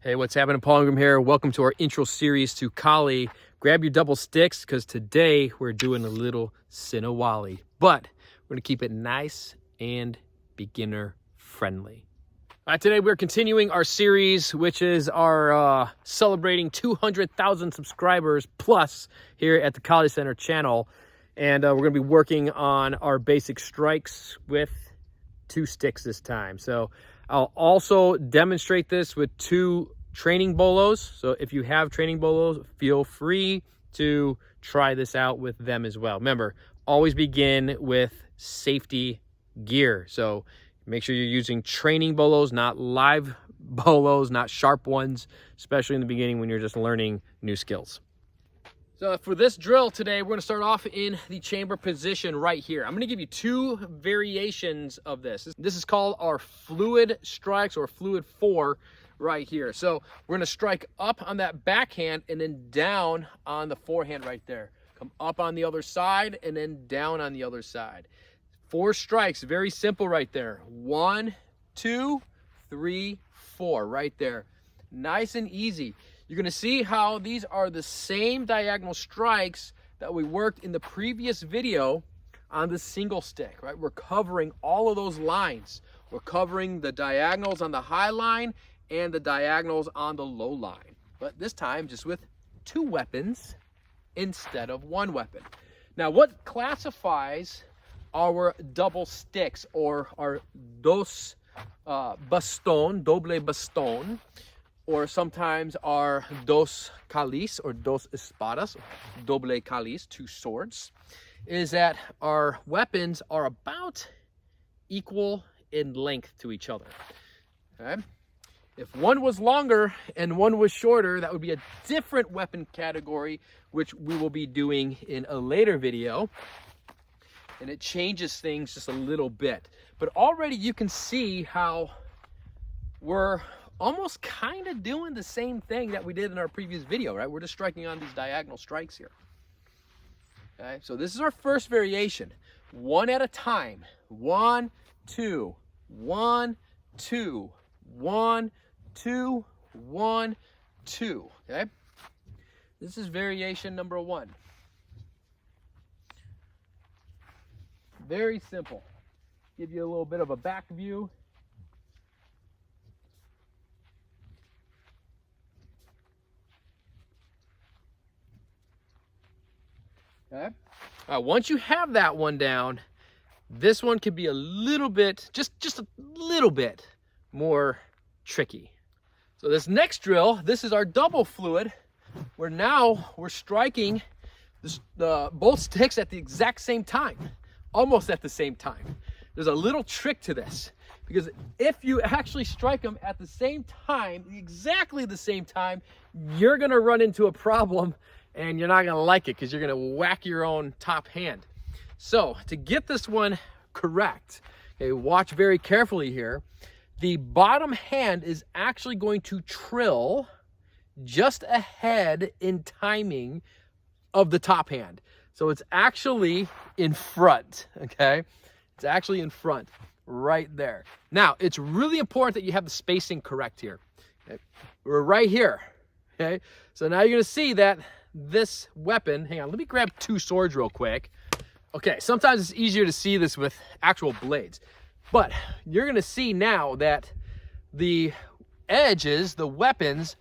Hey, what's happening? Paul Ingram here. Welcome to our intro series to Kali. Grab your double sticks because today we're doing a little Sinawali, but we're going to keep it nice and beginner friendly. All right, today we're continuing our series, which is our celebrating 200,000 subscribers plus here at the Kali Center channel. And we're going to be working on our basic strikes with 2 sticks this time. So I'll also demonstrate this with 2 training bolos. So if you have training bolos, feel free to try this out with them as well. Remember, always begin with safety gear. So make sure you're using training bolos, not live bolos, not sharp ones, especially in the beginning when you're just learning new skills. So for this drill today, we're going to start off in the chamber position right here. I'm going to give you 2 variations of this. This is called our fluid strikes, or fluid 4 right here. So we're going to strike up on that backhand and then down on the forehand right there. Come up on the other side and then down on the other side. 4 strikes, very simple right there. 1, 2, 3, 4 right there. Nice and easy. You're going to see how these are the same diagonal strikes that we worked in the previous video on the single stick, right? We're covering all of those lines. We're covering the diagonals on the high line and the diagonals on the low line. But this time just with 2 weapons instead of 1 weapon. Now, what classifies our double sticks, or our dos baston, doble baston, or sometimes our dos calis, or dos espadas, doble calis, 2 swords, is that our weapons are about equal in length to each other. Okay? If one was longer and one was shorter, that would be a different weapon category, which we will be doing in a later video. And it changes things just a little bit. But already you can see how we're almost kind of doing the same thing that we did in our previous video, right? We're just striking on these diagonal strikes here. Okay, so this is our first variation. 1 at a time. 1, 2, 1, 2, 1, 2, 1, 2. Okay, this is variation number 1. Very simple. Give you a little bit of a back view. Okay. Once you have that one down, this one could be a little bit, just a little bit more tricky. So this next drill, this is our double fluid, where now we're striking both sticks at the exact same time, almost at the same time. There's a little trick to this, because if you actually strike them at the same time, exactly the same time, you're going to run into a problem. And you're not going to like it because you're going to whack your own top hand. So to get this one correct, okay, watch very carefully here. The bottom hand is actually going to trill just ahead in timing of the top hand. So it's actually in front, okay? It's actually in front right there. Now, it's really important that you have the spacing correct here. Okay? We're right here, okay? So now you're going to see that this weapon, hang on, let me grab 2 swords real quick. Okay, sometimes it's easier to see this with actual blades, but you're going to see now that the edges, the weapons,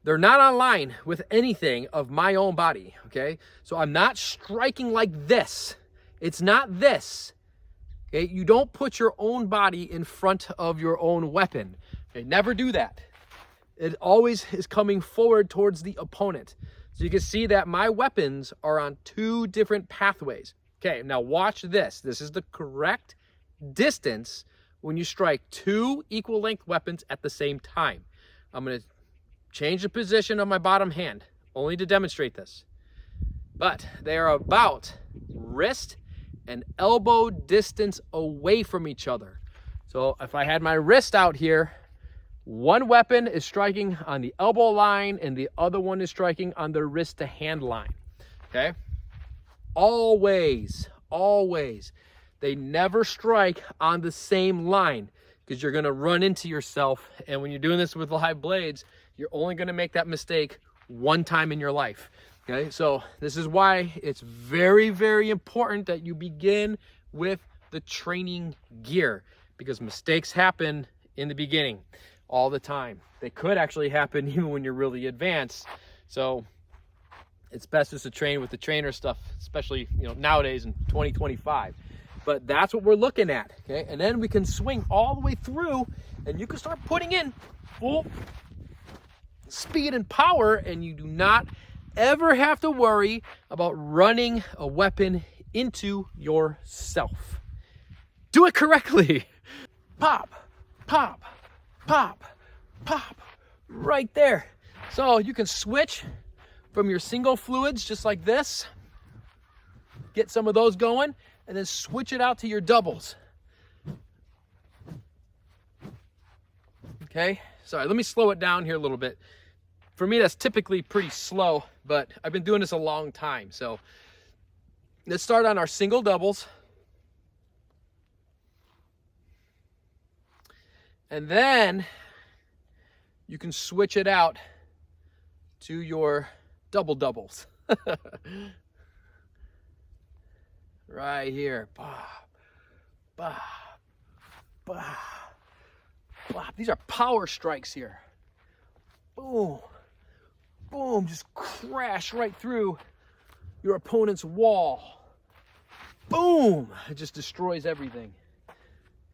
they're not on line with anything of my own body, okay? So I'm not striking like this. It's not this, okay? You don't put your own body in front of your own weapon, okay? Never do that. It always is coming forward towards the opponent. So you can see that my weapons are on 2 different pathways. Okay, now watch this. This is the correct distance when you strike 2 equal length weapons at the same time. I'm going to change the position of my bottom hand, only to demonstrate this. But they are about wrist and elbow distance away from each other. So if I had my wrist out here, one weapon is striking on the elbow line and the other one is striking on the wrist to hand line. Okay? Always. They never strike on the same line. because you're going to run into yourself. And when you're doing this with live blades, you're only going to make that mistake one time in your life. Okay, so this is why it's very, very important that you begin with the training gear, because mistakes happen in the beginning all the time. They could actually happen even when you're really advanced. So it's best just to train with the trainer stuff, especially, you know, nowadays in 2025. But that's what we're looking at, okay? And then we can swing all the way through, and you can start putting in full speed and power, and you do not ever have to worry about running a weapon into yourself. Do it correctly. Pop, pop, pop, pop, right there. So you can switch from your single fluids just like this, get some of those going, and then switch it out to your doubles. Okay, sorry, let me slow it down here a little bit. For me, that's typically pretty slow, but I've been doing this a long time. So let's start on our single doubles. And then you can switch it out to your double doubles. Right here. Bop, bop, bop, bop. These are power strikes here. Boom, boom, just crash right through your opponent's wall. Boom, it just destroys everything.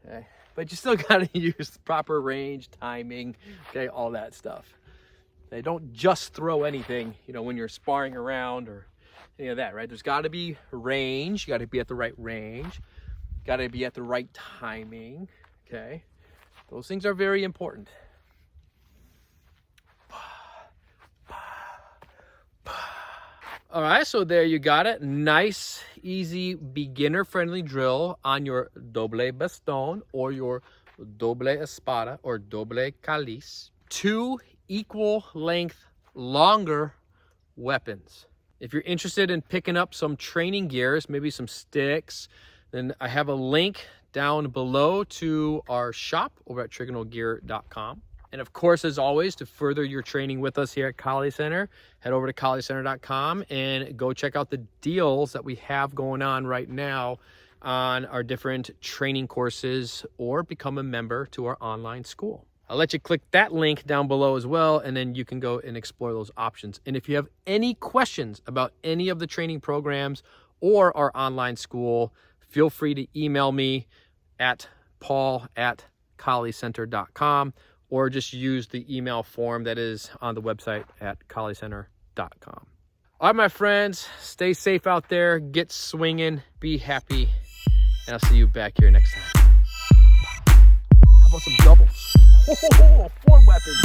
Okay, but you still gotta use proper range, timing, okay, all that stuff. They don't just throw anything, you know, when you're sparring around or any of that, right? There's gotta be range, you gotta be at the right range, gotta be at the right timing, okay? Those things are very important. All right, so there you got it. Nice, easy, beginner-friendly drill on your doble bastón or your doble espada or doble cáliz. 2 equal length, longer weapons. If you're interested in picking up some training gears, maybe some sticks, then I have a link down below to our shop over at trigonalgear.com. And of course, as always, to further your training with us here at Kali Center, head over to KaliCenter.com and go check out the deals that we have going on right now on our different training courses, or become a member to our online school. I'll let you click that link down below as well, and then you can go and explore those options. And if you have any questions about any of the training programs or our online school, feel free to email me at paul@KaliCenter.com, or just use the email form that is on the website at KaliCenter.com. All right, my friends, stay safe out there, get swinging, be happy, and I'll see you back here next time. How about some doubles? 4 weapons.